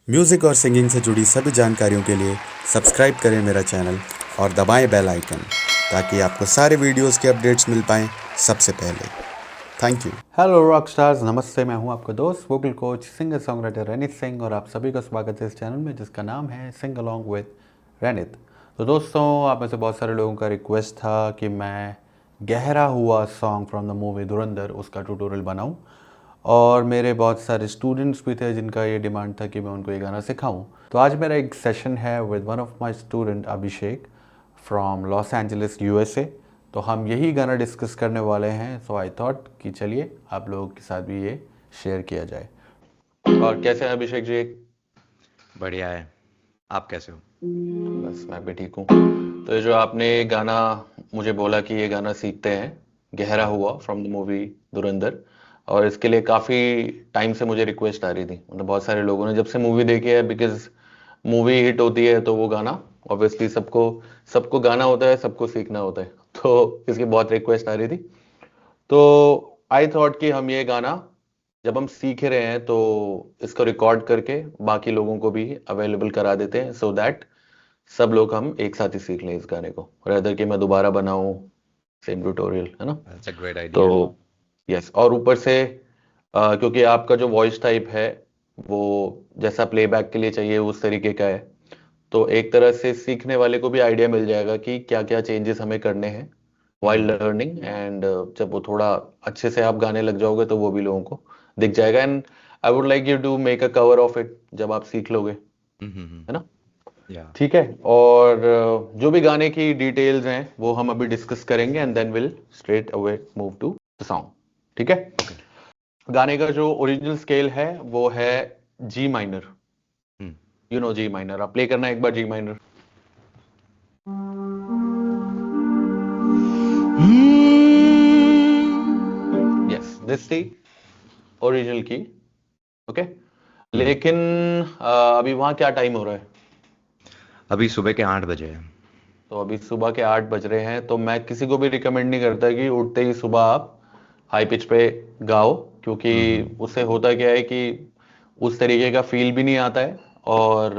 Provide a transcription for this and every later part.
Music और singing से जुड़ी सभी जानकारियों के लिए सब्सक्राइब करें मेरा चैनल और दबाएं बेल आइकन ताकि आपको सारे वीडियोस के अपडेट्स मिल पाएं सबसे पहले। Thank you. Hello rock stars, नमस्ते। मैं हूं आपका दोस्त vocal coach singer songwriter Ranit Singh और आप सभी का स्वागत है इस चैनल में जिसका नाम है सिंग अलोंग विद रनित। तो दोस्तों, आप में से बहुत सारे लोगों का रिक्वेस्ट था कि मैं गहरा हुआ सॉन्ग फ्रॉम द मूवी धुरंधर उसका ट्यूटोरियल बनाऊं और मेरे बहुत सारे स्टूडेंट्स भी थे जिनका ये डिमांड था कि मैं उनको ये गाना सिखाऊं। तो आज मेरा एक सेशन है with one of my student Abhishek from Los Angeles USA. तो हम यही गाना डिस्कस करने वाले हैं। सो आई थॉट कि चलिए आप लोगों के साथ भी ये शेयर किया जाए। और कैसे हैं अभिषेक जी? बढ़िया है। आप कैसे हो? बस मैं भी ठीक हूँ। तो ये जो आपने गाना मुझे बोला कि ये गाना सीखते हैं, गहरा हुआ फ्रॉम द मूवी धुरंधर, और इसके लिए काफ़ी टाइम से मुझे रिक्वेस्ट आ रही थी। मतलब बहुत सारे लोगों ने जब से मूवी देखी है, बिकॉज मूवी हिट होती है तो वो गाना ऑब्वियसली सबको सबको गाना होता है, सबको सीखना होता है। तो इसकी बहुत रिक्वेस्ट आ रही थी। तो आई थॉट कि हम ये गाना जब हम सीख रहे हैं तो इसको रिकॉर्ड करके बाकी लोगों को भी अवेलेबल करा देते हैं सो दैट सब लोग हम एक साथ ही सीख लें इस गाने को, रेदर कि मैं दोबारा बनाऊं सेम ट्यूटोरियल, है ना। दैट्स अ ग्रेट तो आइडिया। यस, और ऊपर से क्योंकि आपका जो वॉइस टाइप है वो जैसा प्लेबैक के लिए चाहिए उस तरीके का है, तो एक तरह से सीखने वाले को भी आइडिया मिल जाएगा कि क्या क्या चेंजेस हमें करने हैं वाइल लर्निंग। एंड जब वो थोड़ा अच्छे से आप गाने लग जाओगे तो वो भी लोगों को दिख जाएगा। And I would like you to make a cover of it जब आप सीख लोगे, है ना। या ठीक है। और जो भी गाने की डिटेल्स हैं वो हम अभी डिस्कस करेंगे and then will straight away move to the song. ठीक है। ओके। गाने का जो ओरिजिनल स्केल है वो है जी minor. You know ji minor, आप प्ले करना एक बार जी माइनर। यस, दिस थी ओरिजिनल की। ओके। लेकिन अभी वहाँ क्या टाइम हो रहा है? अभी सुबह के 8 बजे है। तो अभी सुबह के 8 बज रहे हैं, तो मैं किसी को भी रिकमेंड नहीं करता कि उठते ही सुबह आप हाई पिच पे गाओ, क्योंकि उससे होता क्या है कि उस तरीके का फील भी नहीं आता है और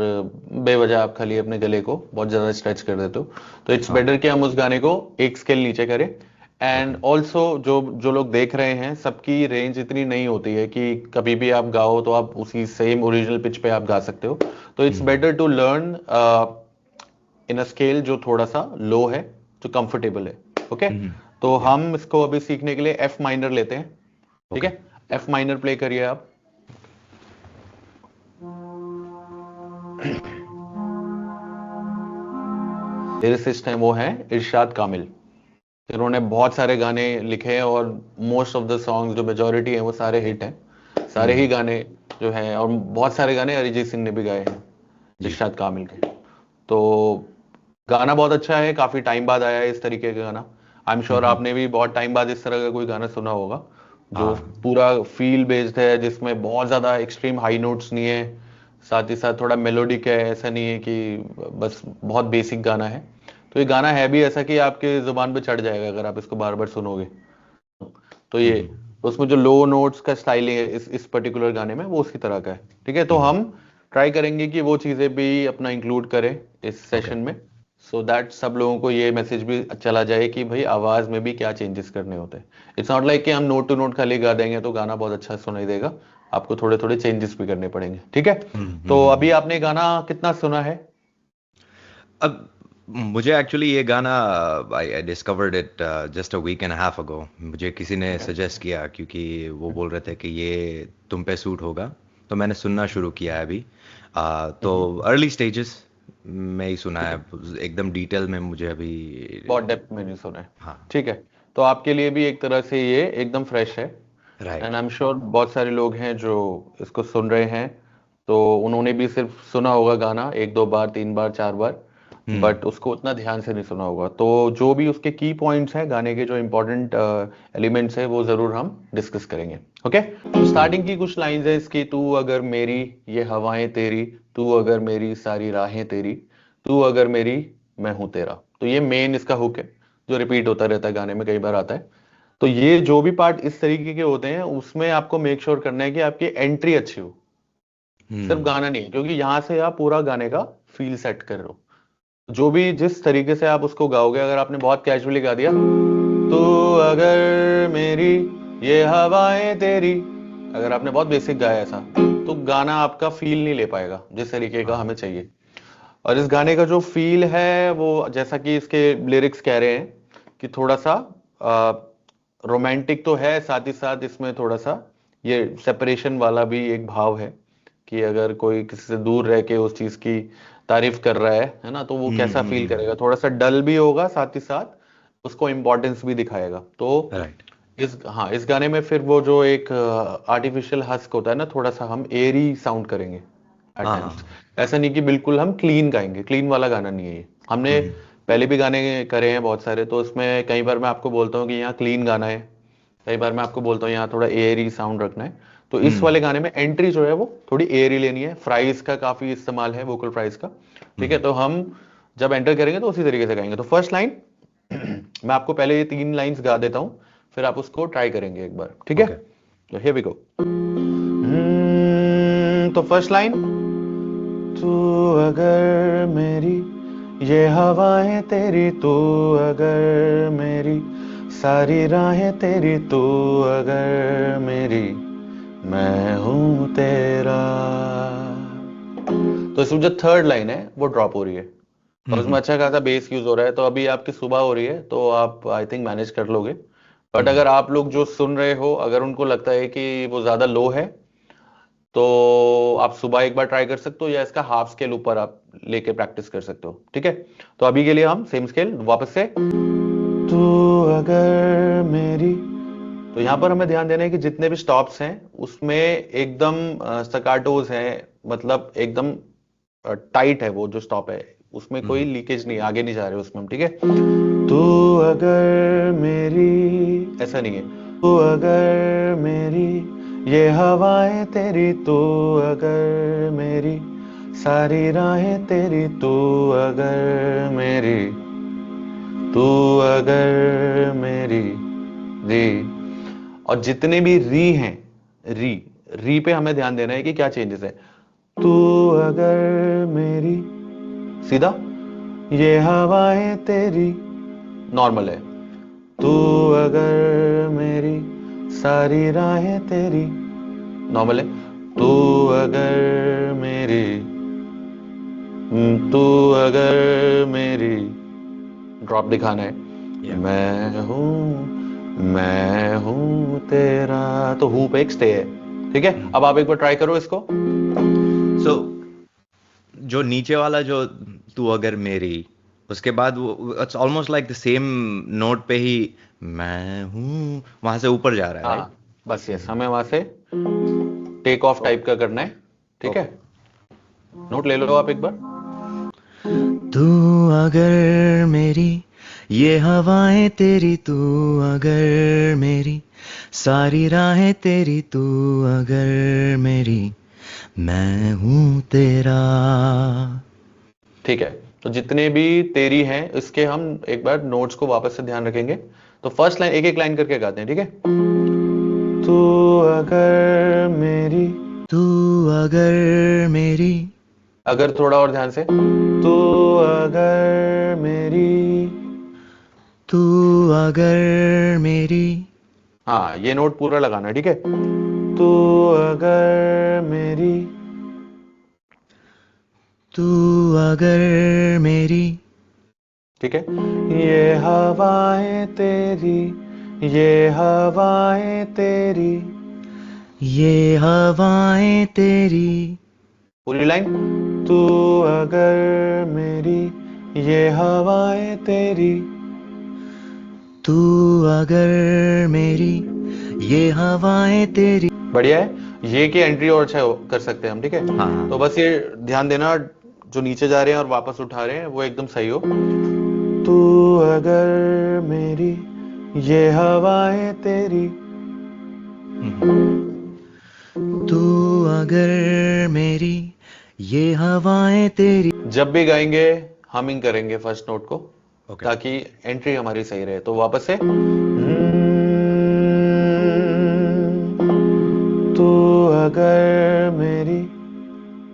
बेवजह आप खाली अपने गले को बहुत ज़्यादा स्ट्रेच कर देते हो। तो इट्स हाँ। बेटर कि हम उस गाने को एक स्केल नीचे करें। ओके। एंड ऑल्सो जो जो लोग देख रहे हैं सबकी रेंज इतनी नहीं होती है कि कभी भी आप गाओ तो आप उसी सेम ओरिजिनल पिच पे आप गा सकते हो। तो it's better to learn in a scale जो थोड़ा सा लो है, जो कंफर्टेबल है। ओके। तो या हम इसको अभी सीखने के लिए एफ माइनर लेते हैं। ठीक ओके। है। एफ माइनर प्ले करिए आप। लिरिसिस्ट हैं वो हैं इरशाद कामिल। इन्होंने बहुत सारे गाने लिखे हैं और मोस्ट ऑफ द सॉन्ग्स जो मेजोरिटी हैं वो सारे हिट हैं। सारे ही गाने जो हैं, और बहुत सारे गाने अरिजीत सिंह ने भी गाए हैं जी। इरशाद कामिल के। तो गाना बहुत अच्छा है, काफी टाइम बाद आया है इस तरीके का गाना। आई एम श्योर आपने भी बहुत टाइम बाद इस तरह का कोई गाना सुना होगा जो हाँ। पूरा फील बेस्ड है, जिसमें बहुत ज्यादा एक्सट्रीम हाई नोट्स नहीं है, साथ ही साथ थोड़ा मेलोडिक है। ऐसा नहीं है कि बस बहुत बेसिक गाना है। तो ये गाना है भी ऐसा कि आपके जुबान पे चढ़ जाएगा अगर आप इसको बार बार सुनोगे। तो ये उसमें जो लो नोट्स का स्टाइलिंग है इस पर्टिकुलर गाने में वो उसी तरह का है। ठीक है। तो हम ट्राई करेंगे कि वो चीजें भी अपना इंक्लूड करें इस ओके। सेशन में, सो दैट सब लोगों को ये मैसेज भी चला जाए कि भाई आवाज में भी क्या चेंजेस करने होते हैं। इट्स नॉट लाइक कि हम नोट टू नोट खाली गा देंगे तो गाना बहुत अच्छा सुनाई देगा। आपको थोड़े थोड़े चेंजेस भी करने पड़ेंगे। ठीक है। तो अभी आपने गाना कितना सुना है? अब मुझे एक्चुअली ये गाना I discovered it just a week and half ago. मुझे किसी ने सजेस्ट किया क्योंकि वो बोल रहे थे कि ये तुम पे सूट होगा, तो मैंने सुनना शुरू किया है अभी। तो अर्ली स्टेजेस में ही सुना है, एकदम डिटेल में मुझे अभी। बहुत डेप्थ में नहीं सुना है। हाँ। ठीक है। तो आपके लिए भी एक तरह से ये एकदम फ्रेश है। And right. I am sure बहुत सारे लोग हैं जो इसको सुन रहे हैं, तो उन्होंने भी सिर्फ सुना होगा गाना एक दो बार, तीन बार, चार बार, बट उसको उतना ध्यान से नहीं सुना होगा। तो जो भी उसके की पॉइंट्स हैं, गाने के जो इंपॉर्टेंट एलिमेंट्स हैं, वो जरूर हम डिस्कस करेंगे। ओके। तो स्टार्टिंग की कुछ लाइंस है इसकी। तू अगर मेरी, ये हवाएं तेरी, तू अगर मेरी, सारी राहें तेरी, तू अगर मेरी, मैं हूं तेरा। तो ये मेन इसका हुक है जो रिपीट होता रहता है गाने में, कई बार आता है। तो ये जो भी पार्ट इस तरीके के होते हैं उसमें आपको मेक श्योर करना है कि आपकी एंट्री अच्छी हो। सिर्फ गाना नहीं है, क्योंकि यहाँ से आप पूरा गाने का फील सेट कर रहे हो। जो भी जिस तरीके से आप उसको गाओगे, अगर आपने बहुत कैजुअली गा दिया, तो अगर मेरी ये हवाएं तेरी, अगर आपने बहुत बेसिक गाया ऐसा, तो गाना आपका फील नहीं ले पाएगा जिस तरीके का हमें चाहिए। और इस गाने का जो फील है वो, जैसा कि इसके लिरिक्स कह रहे हैं, कि थोड़ा सा रोमांटिक तो है, साथ ही साथ इसमें थोड़ा सा ये सेपरेशन वाला भी एक भाव है, कि अगर कोई किसी से दूर रह के उस चीज की तारीफ कर रहा है ना, तो वो कैसा फील करेगा। थोड़ा सा डल भी होगा, साथ ही साथ उसको इम्पोर्टेंस भी दिखाएगा। तो राइट। इस गाने में फिर वो जो एक आर्टिफिशियल हस्क होता है ना, थोड़ा सा हम एरी साउंड करेंगे एट हाँ टाइम्स। हाँ। ऐसा नहीं कि बिल्कुल हम क्लीन गाएंगे, क्लीन वाला गाना नहीं है ये। हमने पहले भी गाने करे हैं बहुत सारे, तो उसमें कई बार मैं आपको बोलता हूँ कि यहाँ क्लीन गाना है, कई बार मैं आपको बोलता हूँ यहाँ थोड़ा एयरी साउंड रखना है। तो इस वाले गाने में एंट्री जो है वो थोड़ी एयरी लेनी है। फ्राइज का काफी इस्तेमाल है, वोकल फ्राइज का, ठीक है। तो हम जब एंटर करेंगे तो उसी तरीके से गाएंगे। तो फर्स्ट लाइन मैं आपको पहले ये 3 लाइंस गा देता हूँ, फिर आप उसको ट्राई करेंगे एक बार, ठीक है। ओके। तो हियर वी गो। तो फर्स्ट लाइन, तू अगर मेरी ये हवाएं तेरी, तू अगर मेरी सारी राहें तेरी, तू अगर मेरी मैं हूं तेरा। तो इसमें जो थर्ड लाइन है वो ड्रॉप हो रही है, और उसमें अच्छा खासा बेस यूज हो रहा है। तो अभी आपकी सुबह हो रही है, तो आप आई थिंक मैनेज कर लोगे। बट अगर आप लोग जो सुन रहे हो, अगर उनको लगता है कि वो ज्यादा लो है, तो आप सुबह एक बार ट्राई कर सकते हो, या इसका हाफ स्केल ऊपर आप लेके प्रैक्टिस कर सकते हो, ठीक है। तो अभी के लिए हम सेम स्केल वापस से, तू अगर मेरी। तो यहां पर हमें ध्यान देना है कि जितने भी स्टॉप्स हैं उसमें एकदम स्टैकाटोज हैं, मतलब एकदम टाइट है वो जो स्टॉप है, उसमें कोई लीकेज नहीं, आगे नहीं जा रहे उसमें हम, ठीक है। तू अगर मेरी, ऐसा नहीं है, तू अगर मेरी ये हवाएं तेरी, तू अगर मेरी सारी राहें तेरी, तू अगर मेरी, तू अगर मेरी री। और जितने भी री हैं, री री पे हमें ध्यान देना है कि क्या चेंजेस है। तू अगर मेरी, सीधा, ये हवाएं तेरी, नॉर्मल है। तू अगर मेरी सारी राहें तेरी, नॉर्मल है। तू अगर मेरी, तू अगर मेरी, ड्रॉप दिखाना है। Yeah. मैं हूं तेरा, तो हूं पे एक स्टे है, ठीक है। अब आप एक बार ट्राई करो इसको। सो जो नीचे वाला जो तू अगर मेरी, उसके बाद वो it's almost like the same note पे ही मैं हूँ, वहां से ऊपर जा रहा है, राइट? हाँ बस, यस, हमें वहां से टेक ऑफ टाइप का करना है, ठीक है। नोट ले लो आप एक बार। तू अगर मेरी ये हवाएं तेरी, तू अगर मेरी सारी राहें तेरी, तू अगर मेरी मैं हूँ तेरा। ठीक है। तो जितने भी तेरी हैं इसके हम एक बार नोट्स को वापस से ध्यान रखेंगे। तो फर्स्ट लाइन एक एक लाइन करके गाते हैं, ठीक है। तू अगर मेरी, तू अगर मेरी, अगर थोड़ा और ध्यान से, तू अगर मेरी, तू अगर मेरी, हाँ ये नोट पूरा लगाना है, ठीक है। तू अगर मेरी, तू अगर मेरी, ठीक है। ये हवाएं तेरी, ये हवाएं तेरी, ये हवाएं तेरी, पूरी लाइन। तू अगर मेरी, ये हवाएं तेरी, तू अगर मेरी ये हवाएं तेरी। बढ़िया है। ये की एंट्री और अच्छा कर सकते हैं हम, ठीक है। हाँ। तो बस ये ध्यान देना, जो नीचे जा रहे हैं और वापस उठा रहे हैं वो एकदम सही हो। तू अगर मेरी, ये हवाएं तेरी, तू अगर मेरी ये हवाएं तेरी। जब भी गाएंगे हमिंग करेंगे फर्स्ट नोट को, Okay. ताकि एंट्री हमारी सही रहे। तो वापस से, तू अगर मेरी,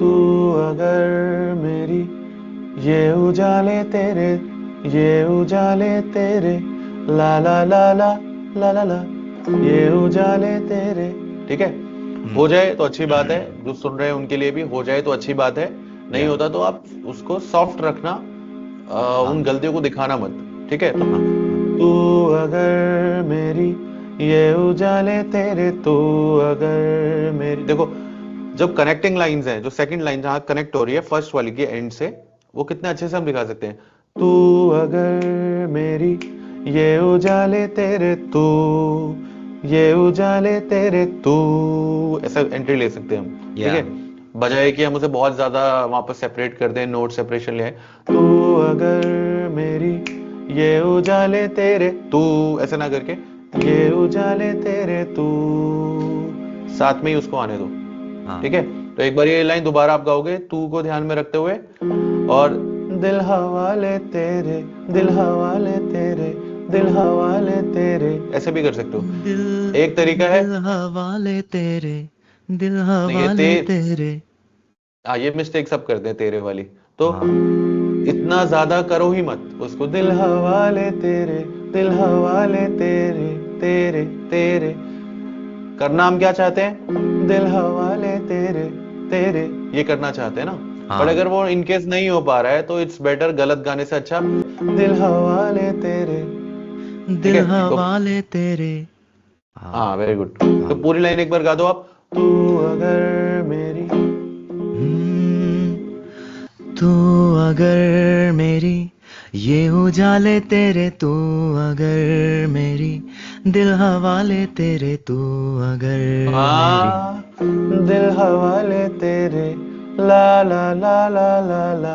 तू अगर मेरी ये उजाले तेरे ला ला ला ला ला ला ला ये उजाले तेरे। ठीक है, हो जाए तो अच्छी बात है, जो सुन रहे हैं उनके लिए भी हो जाए तो अच्छी बात है, नहीं होता तो आप उसको सॉफ्ट रखना, उन गलतियों को दिखाना मत। ठीक है, तू अगर मेरी ये उजाले तेरे, तू अगर मेरी। देखो जब कनेक्टिंग लाइंस है, जो सेकंड लाइन जहां कनेक्ट हो रही है फर्स्ट वाली के एंड से, वो कितने अच्छे से हम दिखा सकते हैं। तू अगर मेरी ये उजाले तेरे, तू ये उजाले तेरे, तू, ऐसा एंट्री ले सकते हैं हम। ठीक है, बजाय कि हम उसे बहुत ज्यादा वहां पर सेपरेट कर दें, नोट सेपरेशन ले आए। तू अगर मेरी ये उजाले तेरे, तू, ऐसे ना करके ये उजाले तेरे तू, साथ में ही उसको आने दो। ठीक है, तो एक बार ये लाइन दोबारा आप गाओगे तू को ध्यान में रखते हुए, और दिल हवाले तेरे, दिल हवाले तेरे, दिल हवाले तेरे, ऐसे भी कर सकते हो। एक तरीका है, दिल हवाले तेरे, दिल ये हवाले तेरे। ये मिस्टेक सब करते हैं तेरे वाली, तो इतना ज्यादा करो ही मत उसको। दिल हवाले तेरे, दिल हवाले तेरे, तेरे तेरे करना हम क्या चाहते हैं, दिल हवाले तेरे, तेरे, ये करना चाहते हैं ना। पर अगर वो इनकेस नहीं हो पा रहा है तो इट्स बेटर गलत गाने से अच्छा दिल हवाले तेरे, दिल हवाले तेरे। हाँ वेरी गुड। तो पूरी लाइन एक बार गा दो आप। तू अगर मेरी, तू अगर मेरी ये उजाले तेरे, तू अगर मेरी दिल हवाले तेरे, तू अगर मेरी। दिल हवाले तेरे ला ला ला ला ला ला,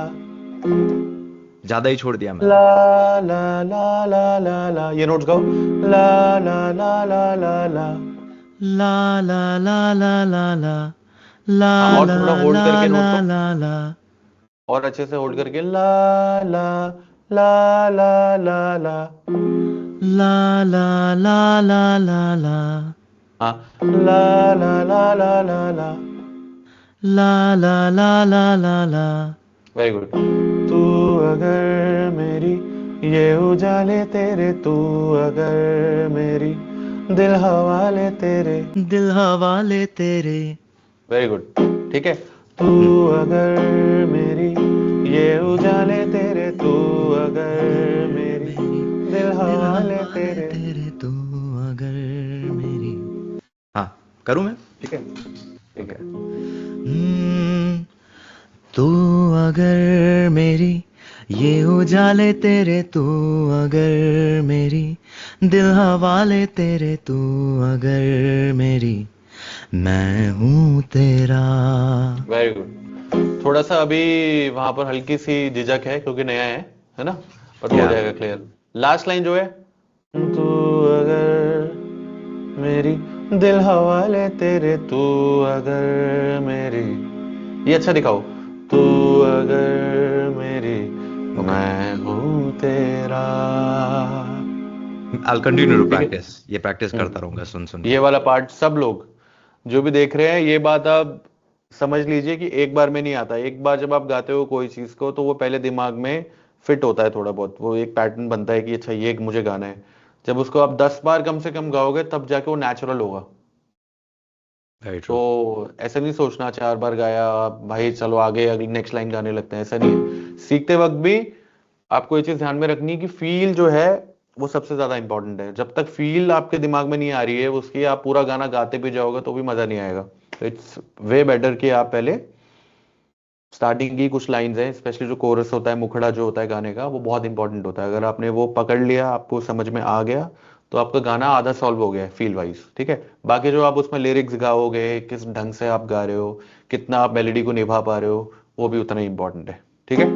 ज्यादा ही छोड़ दिया मैं। ला ला ला ला ला ला, ये नोट्स गाओ। ला ला ला ला ला ला, ला ला ला ला ला ला, ला और ला थोड़ा होल्ड ला करके ला नोट को, ला ला, और अच्छे से होल्ड करके ला ला ला ला ला ला, ला ला ला ला ला ला, हाँ ला ला ला ला ला ला, ला ला ला ला ला ला। Very good. तू अगर मेरी ये उजाले तेरे, तू अगर मेरी दिल हवाले तेरे, दिल हवाले तेरे। Very good. ठीक है, तू अगर मेरी ये उजाले तेरे, तू अगर मेरी दिल हवाले तेरे। तेरे, तू अगर मेरी। हाँ, करूँ मैं? ठीक है, ठीक है। तू अगर मेरी ये उजाले तेरे, तू अगर मेरी दिल हवाले तेरे, तू अगर मेरी मैं हूँ तेरा। Very good. थोड़ा सा अभी वहां पर हल्की सी झिझक है क्योंकि नया है ना, पर हो जाएगा क्लियर। लास्ट लाइन जो है, तू अगर मेरी दिल हवाले तेरे, तू अगर मेरी, ये अच्छा दिखाओ। तू अगर मेरी मैं हूँ तेरा। I'll continue to practice. ये प्रैक्टिस करता रहूंगा सुन सुन ये वाला पार्ट सब लोग जो भी देख रहे हैं, ये बात आप समझ लीजिए कि एक बार में नहीं आता। एक बार जब आप गाते हो कोई चीज को तो वो पहले दिमाग में फिट होता है, थोड़ा बहुत वो एक पैटर्न बनता है कि अच्छा ये मुझे गाना है। जब उसको आप 10 बार कम से कम गाओगे तब जाके वो नेचुरल होगा। Very true. तो ऐसा नहीं सोचना 4 बार गाया भाई चलो आगे अगली नेक्स्ट लाइन गाने लगते हैं, ऐसा नहीं है। सीखते वक्त भी आपको ये चीज ध्यान में रखनी है कि फील जो है वो सबसे ज्यादा इंपॉर्टेंट है। जब तक फील आपके दिमाग में नहीं आ रही है उसकी, आप पूरा गाना गाते भी जाओगे तो भी मजा नहीं आएगा। तो इट्स वे बेटर कि आप पहले स्टार्टिंग की कुछ लाइंस हैं, स्पेशली जो कोरस होता है, मुखड़ा जो होता है गाने का, वो बहुत इंपॉर्टेंट होता है। अगर आपने वो पकड़ लिया, आपको समझ में आ गया, तो आपका गाना आधा सॉल्व हो गया है फील वाइज। ठीक है, बाकी जो आप उसमें लिरिक्स गाओगे, किस ढंग से आप गा रहे हो, कितना आप मेलोडी को निभा पा रहे हो, वो भी उतना ही इंपॉर्टेंट है। ठीक है,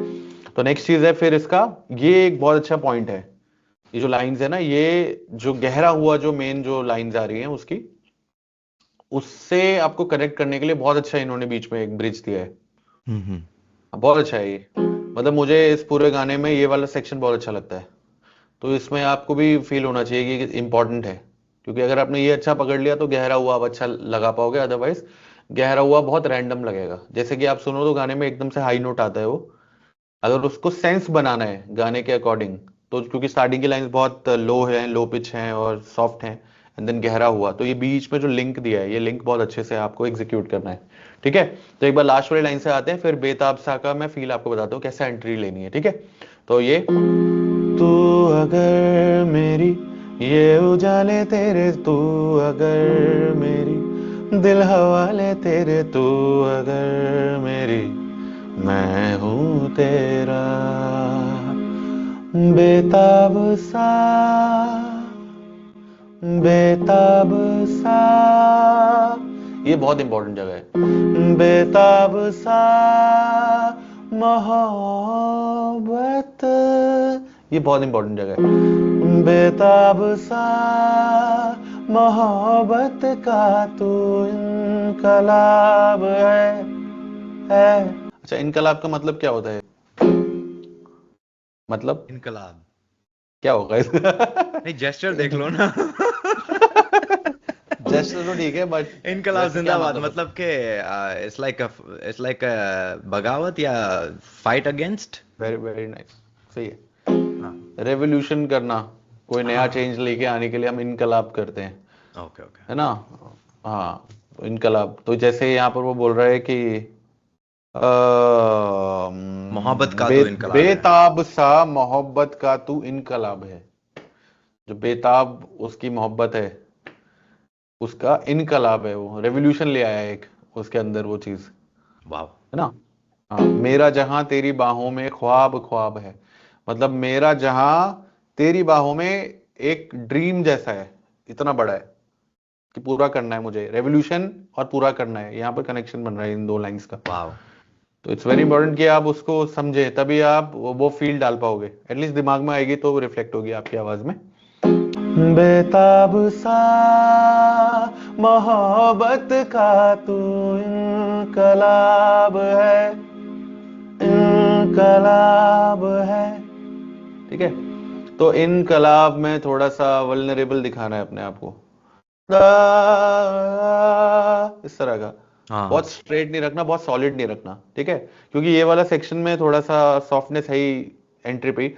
तो नेक्स्ट चीज है फिर इसका, ये एक बहुत अच्छा पॉइंट है। ये जो लाइंस है ना, ये जो गहरा हुआ जो मेन जो लाइंस आ रही हैं उसकी, उससे आपको कनेक्ट करने के लिए बहुत अच्छा इन्होंने बीच में एक ब्रिज दिया है। बहुत अच्छा है ये। मतलब मुझे इस पूरे गाने में ये वाला सेक्शन बहुत अच्छा लगता है। तो इसमें आपको भी फील होना चाहिए कि इंपॉर्टेंट है, क्योंकि अगर आपने ये अच्छा पकड़ लिया तो गहरा हुआ आप अच्छा लगा पाओगे। अदरवाइज गहरा हुआ बहुत रैंडम लगेगा, जैसे कि आप सुनो तो गाने में एकदम से हाई नोट आता है वो, अगर उसको सेंस बनाना है गाने के अकॉर्डिंग, तो क्योंकि स्टार्टिंग की लाइंस बहुत लो है, लो पिच हैं और सॉफ्ट हैं, एंड देन गहरा हुआ, तो ये बीच में जो लिंक दिया है, ये लिंक बहुत अच्छे से आपको एग्जीक्यूट करना है। ठीक है, तो एक बार लास्ट वाली लाइन से आते हैं, फिर बेताब सा का मैं फील आपको बताता हूँ कैसे एंट्री लेनी है। ठीक है, तो ये तू अगर मेरी ये उजाले तेरे, तू अगर मेरी दिल हवाले तेरे, तू अगर मेरी मैं हूँ तेरा बेताब सा, बेताब सा, ये बहुत इंपॉर्टेंट जगह है, बेताब सा मोहब्बत, ये बहुत इंपॉर्टेंट जगह है, बेताब सा मोहब्बत का तू इनकलाब है। अच्छा, इनकलाब का मतलब क्या होता है? मतलब इनकलाब क्या होगा इसका? नहीं, जेस्चर देख लो ना। जेस्चर तो ठीक है, बट इनकलाब वैसे क्या जिंदाबाद मतलब है? मतलब के इट्स लाइक बगावत या fight against. Very very nice, सही है। हाँ, रेवोल्यूशन करना, कोई नया हाँ, चेंज लेके आने के लिए हम इनकलाब करते हैं, ओके ओके। है ना? हाँ, तो इनकलाब, तो जैसे यहाँ पर वो बोल रहा है कि मोहब्बत का तो इनकलाब है। बेताब सा मोहब्बत का तू इनकलाब है, जो बेताब उसकी मोहब्बत है, उसका इनकलाब है, वो रेवोल्यूशन ले आया है एक उसके अंदर वो चीज, वाह। है ना? हाँ, मेरा जहां तेरी बाहों में ख्वाब ख्वाब है, मतलब मेरा जहां तेरी बाहों में एक ड्रीम जैसा है, इतना बड़ा है कि पूरा करना है मुझे, रेवोल्यूशन और पूरा करना है, यहाँ पर कनेक्शन बन रहा है इन दो लाइंस का। वाह। तो इट्स वेरी इंपॉर्टेंट कि आप उसको समझे, तभी आप वो फील डाल पाओगे, एटलीस्ट दिमाग में आएगी तो रिफ्लेक्ट होगी आपकी आवाज में। बेताब सा मोहब्बत का तू इनकलाब है, इनकलाब है। ठीक है, तो इनकलाब में थोड़ा सा वल्नरेबल दिखाना है अपने आप को, इस तरह का, हाँ, बहुत स्ट्रेट नहीं रखना, बहुत सॉलिड नहीं रखना। ठीक है, क्योंकि ये वाला सेक्शन में थोड़ा सा सॉफ्टनेस है ही एंट्री पे ही।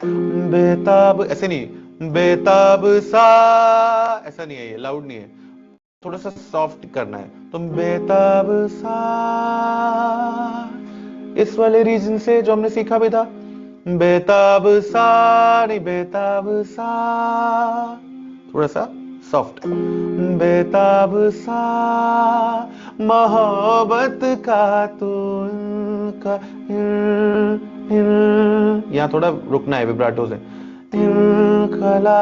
बेताब ऐसे नहीं, बेताब सा ऐसा नहीं है, ये लाउड नहीं है, थोड़ा सा सॉफ्ट करना है। तुम बेताब सा, इस वाले रीजन से जो हमने सीखा भी था, बेताब सा नहीं, बेताब सा, थोड़ा सा सॉफ्ट, बेताब सा मोहब्बत का तू का, यहाँ थोड़ा रुकना है विब्राटो से, खला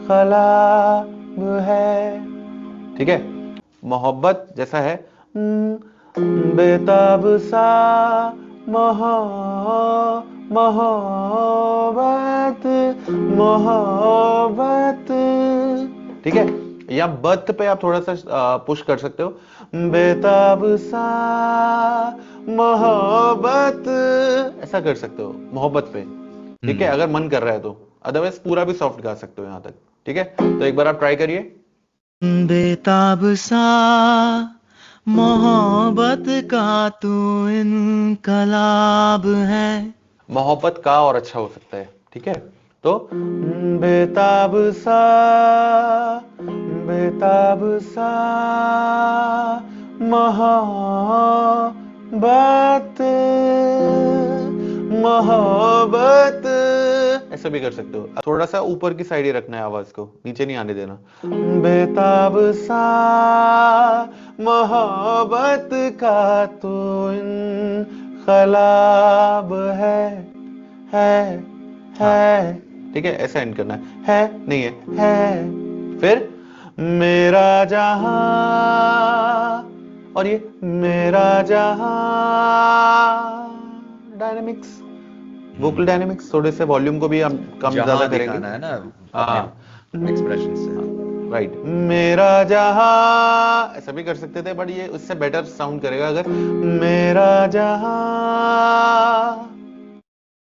खलाब है। ठीक है, मोहब्बत जैसा है, बेताब सा मोह मोहब्बत मोहब्बत। ठीक है, या बत पे आप थोड़ा सा पुश कर सकते हो, बेताब सा मोहब्बत, ऐसा कर सकते हो मोहब्बत पे। ठीक है, अगर मन कर रहा है तो, अदरवाइज पूरा भी सॉफ्ट गा सकते हो यहाँ तक। ठीक है, तो एक बार आप ट्राई करिए। बेताब सा मोहब्बत का तू इनकलाब है। मोहब्बत का और अच्छा हो सकता है। ठीक है, तो बेताब सा, बेताब सा मोहब्बत, मोहब्बत, ऐसा भी कर सकते हो। थोड़ा सा ऊपर की साइड ही रखना है आवाज को, नीचे नहीं आने देना। बेताब सा मोहब्बत का तो इनकलाब है, है। ठीक है, ऐसा एंड करना है नहीं है। फिर मेरा जहां, और ये मेरा जहां, डायनेमिक्स, वोकल डायनेमिक्स, थोड़े से वॉल्यूम को भी हम कम ज्यादा जहां करेंगे। दिखाना है ना अपने हाँ, एक्सप्रेशन से। राइट, मेरा जहां ऐसा भी कर सकते थे, बट ये उससे बेटर साउंड करेगा अगर मेरा जहां,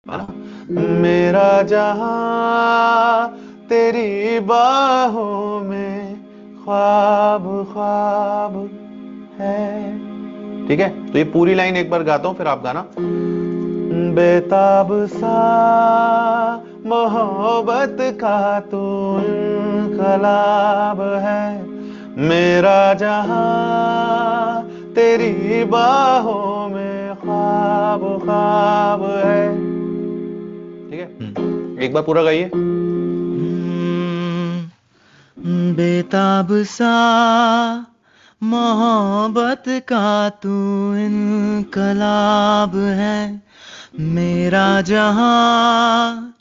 है ना? मेरा जहां तेरी बाहों में ख्वाब ख्वाब है। ठीक है, तो ये पूरी लाइन एक बार गाता हूं, फिर आप गाना। बेताब सा मोहब्बत का तू इनकलाब है, मेरा जहां तेरी बाहों में ख्वाब ख्वाब है। ठीक है, एक बार पूरा गाइए। बेताब सा मोहब्बत का तू इनकलाब है, मेरा जहां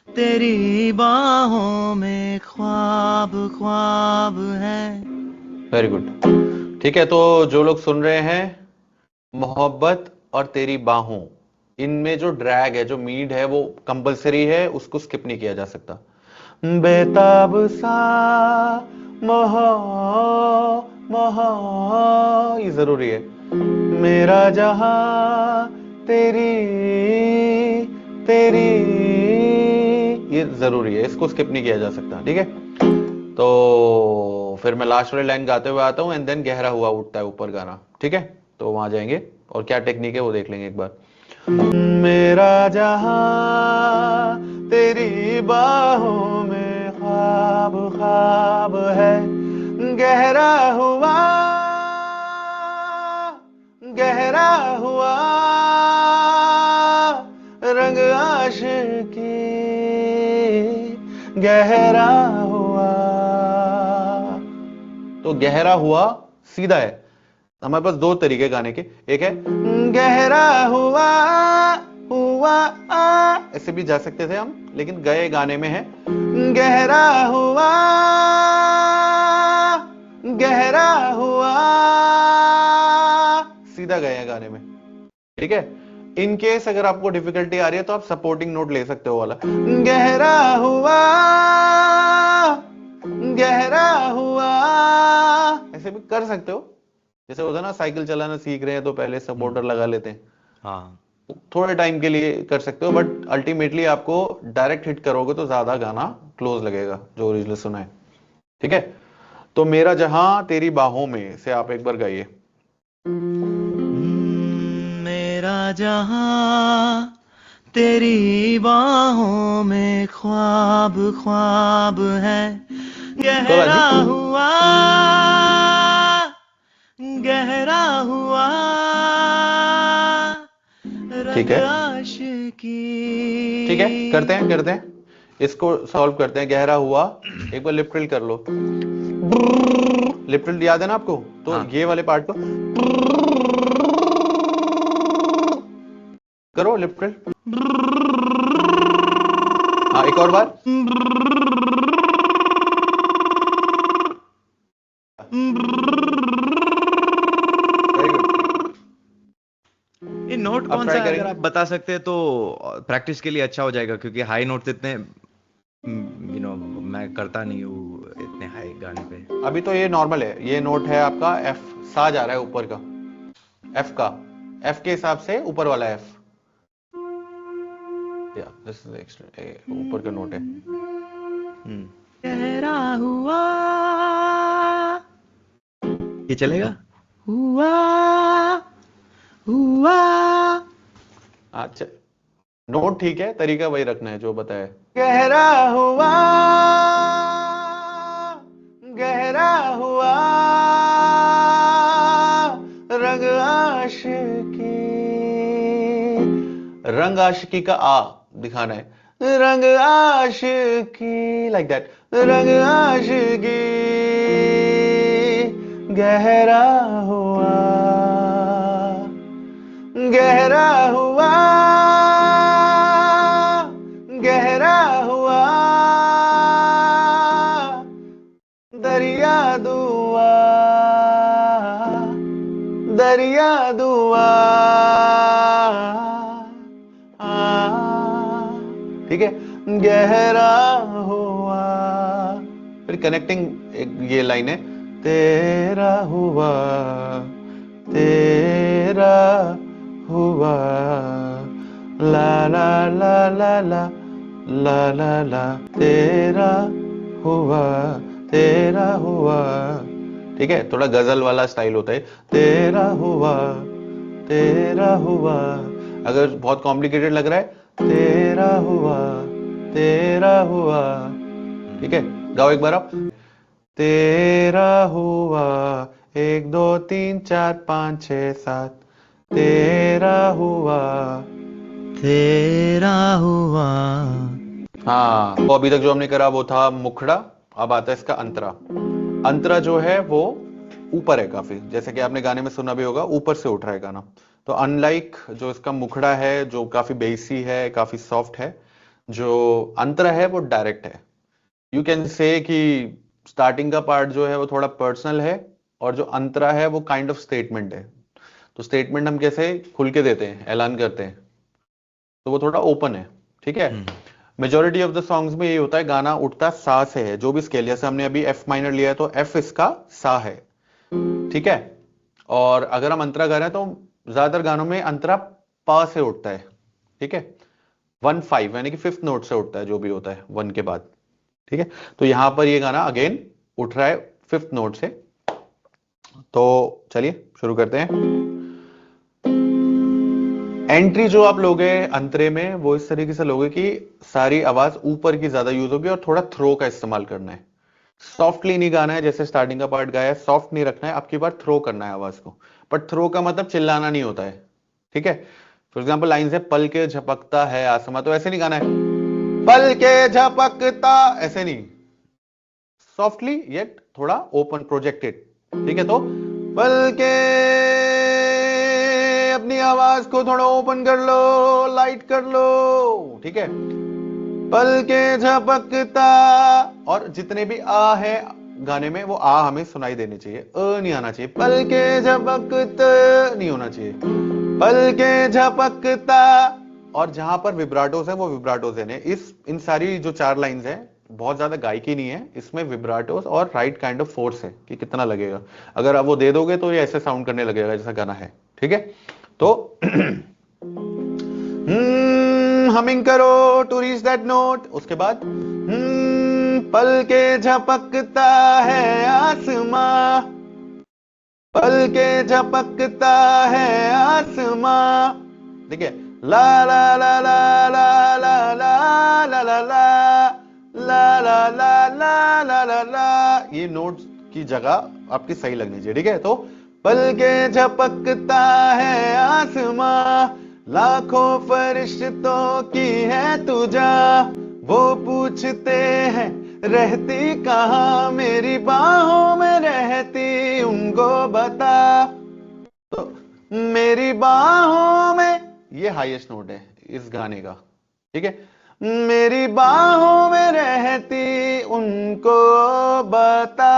तेरी बाहों में ख्वाब ख्वाब है। Very good. ठीक है, तो जो लोग सुन रहे हैं, मोहब्बत और तेरी बाहों, इनमें जो ड्रैग है, जो मीड है, वो कंपलसरी है, उसको स्किप नहीं किया जा सकता। बेताब सा मोह ये जरूरी है। मेरा जहां तेरी तेरी, ये जरूरी है, इसको स्किप नहीं किया जा सकता। ठीक है, तो फिर मैं लास्ट वाली लाइन गाते हुए आता हूं, एंड देन गहरा हुआ उठता है ऊपर गाना। ठीक है, तो वहां जाएंगे और क्या टेक्निक है वो देख लेंगे एक बार। मेरा जहां तेरी बाहों में ख्वाब ख्वाब है, गहरा हुआ रंग आशिकी, गहरा हुआ। तो गहरा हुआ सीधा है। हमारे पास दो तरीके गाने के, एक है गहरा हुआ ऐसे भी जा सकते थे हम, लेकिन गए गाने में है गहरा हुआ सीधा गए हैं गाने में। ठीक है, इन केस अगर आपको डिफिकल्टी आ रही है तो आप सपोर्टिंग नोट ले सकते हो वाला, गहरा हुआ ऐसे भी कर सकते हो। जैसे होता है ना, साइकिल चलाना सीख रहे हैं तो पहले सपोर्टर लगा लेते हैं, हाँ, थोड़े टाइम के लिए कर सकते हो, बट अल्टीमेटली आपको डायरेक्ट हिट करोगे तो ज्यादा गाना क्लोज लगेगा जो ओरिजिनल सुना है। ठीक है, तो मेरा जहां तेरी बाहों में से आप एक बार गाइए। मेरा जहां तेरी बाहों में ख्वाब ख्वाब है, गहरा हुआ ठीक है, आशिकी। ठीक है, करते हैं इसको सॉल्व करते हैं। गहरा हुआ, एक बार लिप ट्रिल कर लो। लिप ट्रिल याद है ना आपको? तो हाँ। ये वाले पार्ट को करो, लिप ट्रिल। हाँ, एक और बार। ये नोट अब कौन try सा है, करेंगे। अगर आप बता सकते तो प्रैक्टिस के लिए अच्छा हो जाएगा, क्योंकि हाई नोट्स इतने मैं करता नहीं हूँ इतने हाई गाने पे। अभी तो ये नॉर्मल है, ये नोट है आपका एफ, सा जा रहा है ऊपर का, एफ का, एफ के हिसाब से ऊपर वाला एफ, या दिस इज एक्स्ट्रा ऊपर का नोट है। गहरा हुआ ये चलेगा? हुआ। अच्छा, नोट ठीक है, तरीका वही रखना है जो बताया। गहरा हुआ रंग आशिकी, रंग आशिकी का आ दिखाना है, रंग आशिकी, लाइक दैट, रंग आशिकी गहरा हुआ दरिया दुआ। ठीक है, गहरा हुआ। फिर कनेक्टिंग एक ये लाइन है, तेरा हुआ ला ला ला ला ला ला ला ला, तेरा तेरा हुआ, ठीक है, थोड़ा गजल वाला स्टाइल होता है, तेरा हुआ। अगर बहुत कॉम्प्लिकेटेड लग रहा है, तेरा हुआ, ठीक है, गाओ एक बार आप, तेरा हुआ, 1 2 3 4 5 6 7, तेरा हुआ। तेरा हुआ। हाँ, तो अभी तक जो हमने करा वो था मुखड़ा, अब आता है इसका अंतरा। अंतरा जो है वो ऊपर है काफी, जैसे कि आपने गाने में सुना भी होगा, ऊपर से उठ रहा है गाना। तो अनलाइक जो इसका मुखड़ा है जो काफी बेसी है, काफी सॉफ्ट है, जो अंतरा है वो डायरेक्ट है। यू कैन से कि स्टार्टिंग का पार्ट जो है वो थोड़ा पर्सनल है, और जो अंतरा है वो काइंड ऑफ स्टेटमेंट है। तो स्टेटमेंट हम कैसे खुल के देते हैं, ऐलान करते हैं, तो वो थोड़ा ओपन है, ठीक है। मेजोरिटी ऑफ द सॉन्ग्स में ये होता है, गाना उठता सा से है, जो भी स्केल, जैसे हमने अभी एफ माइनर लिया है तो एफ इसका सा है, ठीक है। और अगर हम अंतरा गा रहे हैं तो ज्यादातर गानों में अंतरा पा से उठता है, ठीक है, 1 5 यानी कि 5th नोट से उठता है, जो भी होता है 1 के बाद, ठीक है। तो यहां पर ये गाना अगेन उठ रहा है 5th नोट से। तो चलिए शुरू करते हैं। एंट्री जो आप लोगे अंतरे में वो इस तरीके से लोगे कि सारी आवाज ऊपर की ज्यादा यूज होगी और थोड़ा थ्रो का इस्तेमाल करना है। सॉफ्टली नहीं गाना है, जैसे स्टार्टिंग का पार्ट गाया है सॉफ्ट नहीं रखना है, आपकी बार थ्रो करना है आवाज को। बट थ्रो का मतलब चिल्लाना नहीं होता है, ठीक है। फॉर एग्जाम्पल लाइन से पल के झपकता है आसमां, तो ऐसे नहीं गाना है पल के झपकता, ऐसे नहीं, सॉफ्टली येट थोड़ा ओपन प्रोजेक्टेड, ठीक है। तो पल के, अपनी आवाज को थोड़ा ओपन कर लो, लाइट कर लो, ठीक है। पल के झपकता, और जितने भी आ है गाने में वो आ हमें सुनाई देनी चाहिए, नहीं आना चाहिए, पल के झपकता नहीं होना चाहिए, पल के झपकता। और जहां पर विब्राटोस है वो विब्राटोस है, इन सारी जो 4 लाइंस है बहुत ज्यादा गायकी नहीं है, इसमें विब्राटोस और राइट काइंड ऑफ फोर्स है कि कितना लगेगा। अगर आप वो दे दोगे तो ये ऐसे साउंड करने लगेगा जैसा गाना है, ठीक है। तो हमिंग करो टू रीच दैट नोट, उसके बाद पल के झपकता है आसमां, पल के झपकता है आसमां, ठीक है। ला ला ला ला ला ला ला ला ला ला ला ला ला ला ला ला ला, ये नोट की जगह आपकी सही लगनी चाहिए, ठीक है। तो पल के झपकता है आसमां, लाखों फरिश्तों की है तुझा, वो पूछते हैं रहती कहां, मेरी बाहों में रहती उनको बता। तो मेरी बाहों में, ये हाईएस्ट नोट है इस गाने का, ठीक है। मेरी बाहों में रहती उनको बता,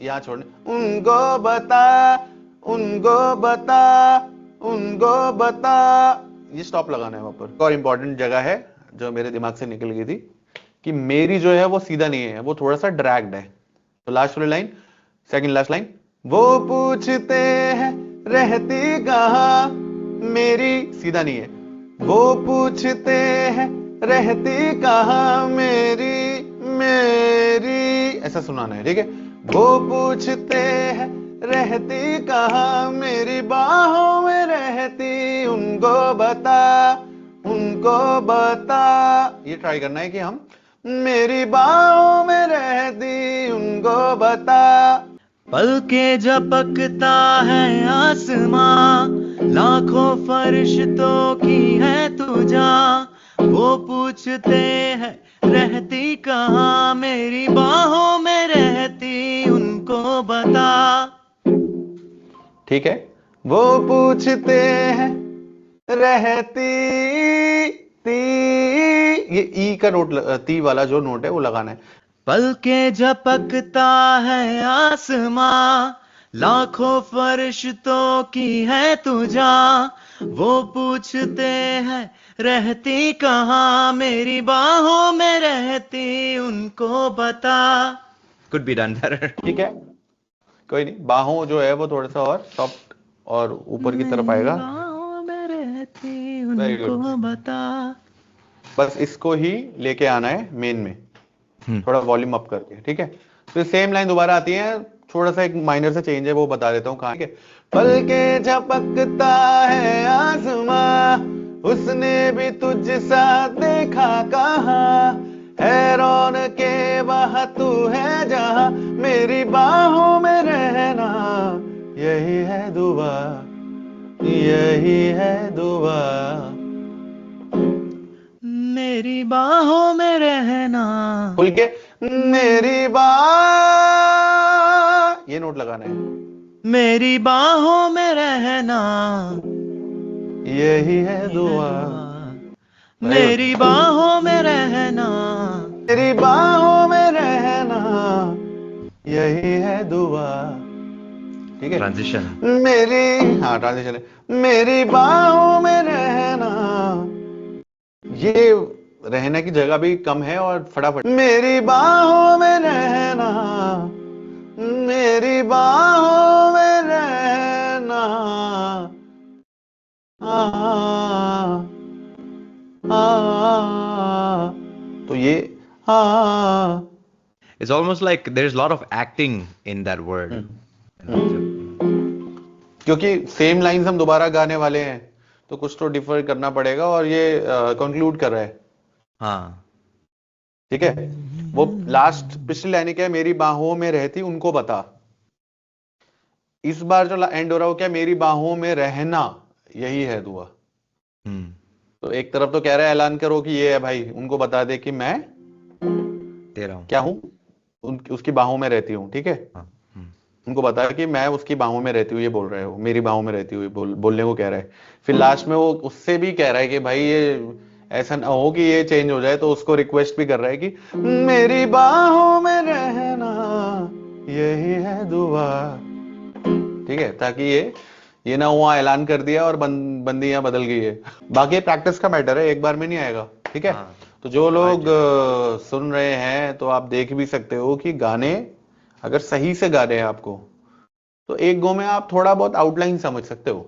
यहां छोड़ने, उनको बता, उनको बता, उनको बता, ये स्टॉप लगाना है वहां पर। और इंपॉर्टेंट जगह है जो मेरे दिमाग से निकल गई थी कि मेरी जो है वो सीधा नहीं है, वो थोड़ा सा ड्रैग्ड है। तो लास्ट वाली लाइन, सेकंड लास्ट लाइन, वो पूछते हैं रहती कहां, मेरी सीधा नहीं है, वो पूछते हैं रहती कहां मेरी, मेरी ऐसा सुनाना है, ठीक है। वो पूछते हैं रहती कहां, मेरी बाहों में रहती उनको बता, उनको बता। ये ट्राई करना है कि हम मेरी बाहों में रहती उनको बता। पल के झपकता है आसमां, लाखों फरिश्तों की है तुझा, वो पूछते हैं रहती कहां, मेरी बाहों में रहती उनको बता। ठीक है, वो पूछते हैं रहती, ती, ये ई का नोट, ती वाला जो नोट है वो लगाना है। पल के झपकता है आसमां, लाखों फरिश्तों की है तुझा, वो पूछते हैं रहती कहां, मेरी बाहों में रहती उनको बता। Could be done better. ठीक है, कोई नहीं, बाहों जो है वो थोड़ा सा और सॉफ्ट और ऊपर की तरफ आएगा। बाहों में रहती Very good. उनको बता। बस इसको ही लेके आना है मेन में, थोड़ा वॉल्यूम अप करके, ठीक है। फिर सेम लाइन दोबारा आती है, थोड़ा सा एक माइनर सा चेंज है, वो बता देता हूँ कहाँ के। पल के झपकता है आसमां, उसने भी तुझ सा देखा कहाँ, है रौनके वहाँ तू है जहाँ, मेरी बाहों में रहना यही है दुआ, यही है दुआ। मेरी बाहों में रहना, खुल के मेरी ये नोट लगाना है, मेरी बाहों में रहना यही है दुआ। मेरी बाहों में रहना, मेरी बाहों में रहना यही है दुआ। ठीक है, ट्रांजिशन। मेरी, हाँ ट्रांजिशन है, मेरी बाहों में रहना, ये रहना की जगह भी कम है और फटाफट, मेरी बाहों में रहना, मेरी बाहों में रहना, आ, आ, तो ये आ, It's almost like there's a lot of acting in that word. क्योंकि सेम लाइंस हम दोबारा गाने वाले हैं तो कुछ तो डिफर करना पड़ेगा, और ये कंक्लूड कर रहा है। हाँ, ठीक है, वो लास्ट पिछली लाइन क्या है, मेरी बाहों में रहती उनको बता। इस बार जो एंड हो रहा है वो क्या, मेरी बाहों में रहना यही है दुआ। हम्म, तो एक तरफ तो कह रहा है ऐलान करो कि ये है भाई, उनको बता दे कि मैं तेरा हूँ। क्या हूं, उसकी बाहों में रहती हूँ। ठीक है, हाँ, उनको बता कि मैं उसकी बाहों में रहती हूँ, ये बोल रहे हो, मेरी बाहों में रहती हुई बोलने को कह रहा है। फिर लास्ट में वो उससे भी कह रहा है कि भाई ये ऐसा ना हो कि ये चेंज हो जाए, तो उसको रिक्वेस्ट भी कर रहा है कि मेरी बाहों में रहना यही है दुआ। ठीक है, ताकि ये ना हुआ ऐलान कर दिया और बंदियां बदल गई है। बाकी प्रैक्टिस का मैटर है, एक बार में नहीं आएगा। ठीक है, हाँ। तो जो लोग सुन रहे हैं तो आप देख भी सकते हो कि गाने अगर सही से गा रहे हैं आपको, तो एक गो में आप थोड़ा बहुत आउटलाइन समझ सकते हो।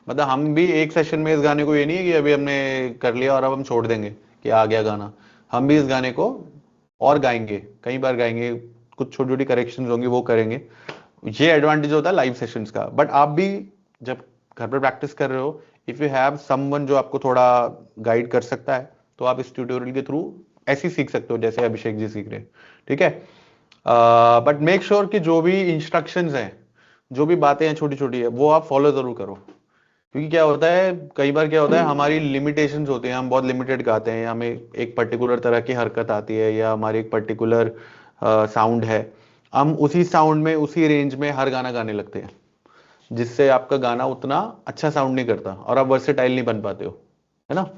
मतलब हम भी एक सेशन में इस गाने को, ये नहीं है कि अभी हमने कर लिया और अब हम छोड़ देंगे कि आ गया गाना। हम भी इस गाने को और गाएंगे, कई बार गाएंगे, कुछ छोटी छोटी करेक्शंस होंगी वो करेंगे। ये एडवांटेज होता है लाइव सेशंस का। बट आप भी जब घर पर प्रैक्टिस कर रहे हो, इफ यू हैव समवन जो आपको थोड़ा गाइड कर सकता है, तो आप इस ट्यूटोरियल के थ्रू ऐसे सीख सकते हो जैसे अभिषेक जी सीख रहे हैं। ठीक है, बट मेक श्योर कि जो भी इंस्ट्रक्शंस हैं, जो भी बातें हैं छोटी छोटी है, वो आप फॉलो जरूर करो। क्योंकि क्या होता है, कई बार क्या होता है, हमारी लिमिटेशंस होती हैं, हम बहुत लिमिटेड गाते हैं, हमें एक पर्टिकुलर तरह की हरकत आती है, या हमारी एक पर्टिकुलर साउंड है, हम उसी साउंड में उसी रेंज में हर गाना गाने लगते हैं, जिससे आपका गाना उतना अच्छा साउंड नहीं करता और आप वर्सेटाइल नहीं बन पाते हो, है ना।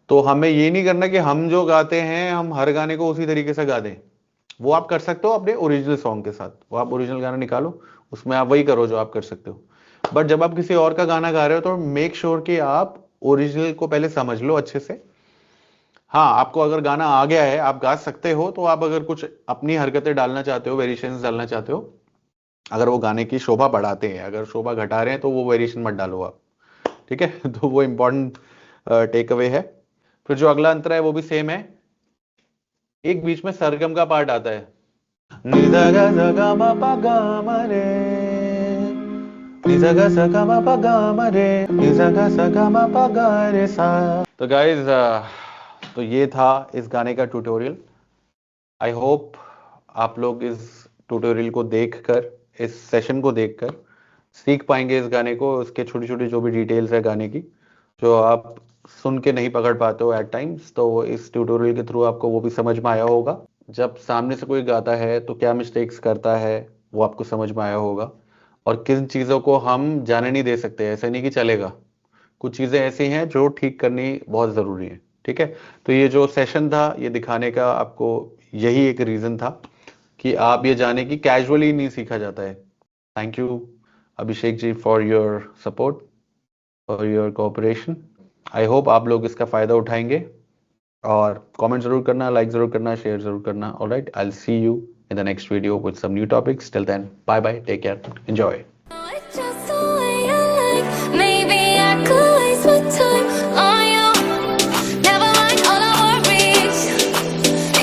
तो हमें ये नहीं करना कि हम जो गाते हैं हम हर गाने को उसी तरीके से गा दें। वो आप कर सकते हो अपने ओरिजिनल सॉन्ग के साथ, वो आप ओरिजिनल गाना निकालो, उसमें आप वही करो जो आप कर सकते हो। बट जब आप किसी और का गाना गा रहे हो तो मेक श्योर कि आप ओरिजिनल को पहले समझ लो अच्छे से। हाँ, आपको अगर गाना आ गया है, आप गा सकते हो, तो आप अगर कुछ अपनी हरकतें डालना चाहते हो, वेरिएशंस डालना चाहते हो, अगर वो गाने की शोभा बढ़ाते हैं, अगर शोभा घटा रहे हैं तो वो वेरिएशन मत डालो आप। ठीक है तो वो इंपॉर्टेंट टेक अवे है। फिर जो अगला अंतर है वो भी सेम है, एक बीच में सरगम का पार्ट आता है, निजा गा सा गा मा पा गा मा रे, निजा गा सा गा मा पा गा मा रे, निजा गा सा गा मा पा गा रे सा। तो गाइज, तो ये था इस गाने का ट्यूटोरियल। आई होप आप लोग इस ट्यूटोरियल को देखकर, इस सेशन को देखकर सीख पाएंगे इस गाने को, उसके छोटी छोटी जो भी डिटेल्स है गाने की, जो आप सुन के नहीं पकड़ पाते हो एट टाइम्स, तो इस ट्यूटोरियल के थ्रू आपको वो भी समझ में आया होगा। जब सामने से कोई गाता है तो क्या मिस्टेक्स करता है वो आपको समझ में आया होगा, और किन चीज़ों को हम जाने नहीं दे सकते, ऐसे नहीं कि चलेगा, कुछ चीज़ें ऐसी हैं जो ठीक करनी बहुत ज़रूरी है। ठीक है, तो ये जो सेशन था ये दिखाने का आपको यही एक रीज़न था कि आप ये जाने कि कैजुअली नहीं सीखा जाता है। Thank you Abhishek ji for your support, for your cooperation. I hope आप लोग इसका फ़ायदा उठाएंगे, और कमेंट जरूर करना, लाइक जरूर करना, शेयर जरूर करना। Alright, I will see you in the next video with some new topics. Till then, bye bye, take care, enjoy.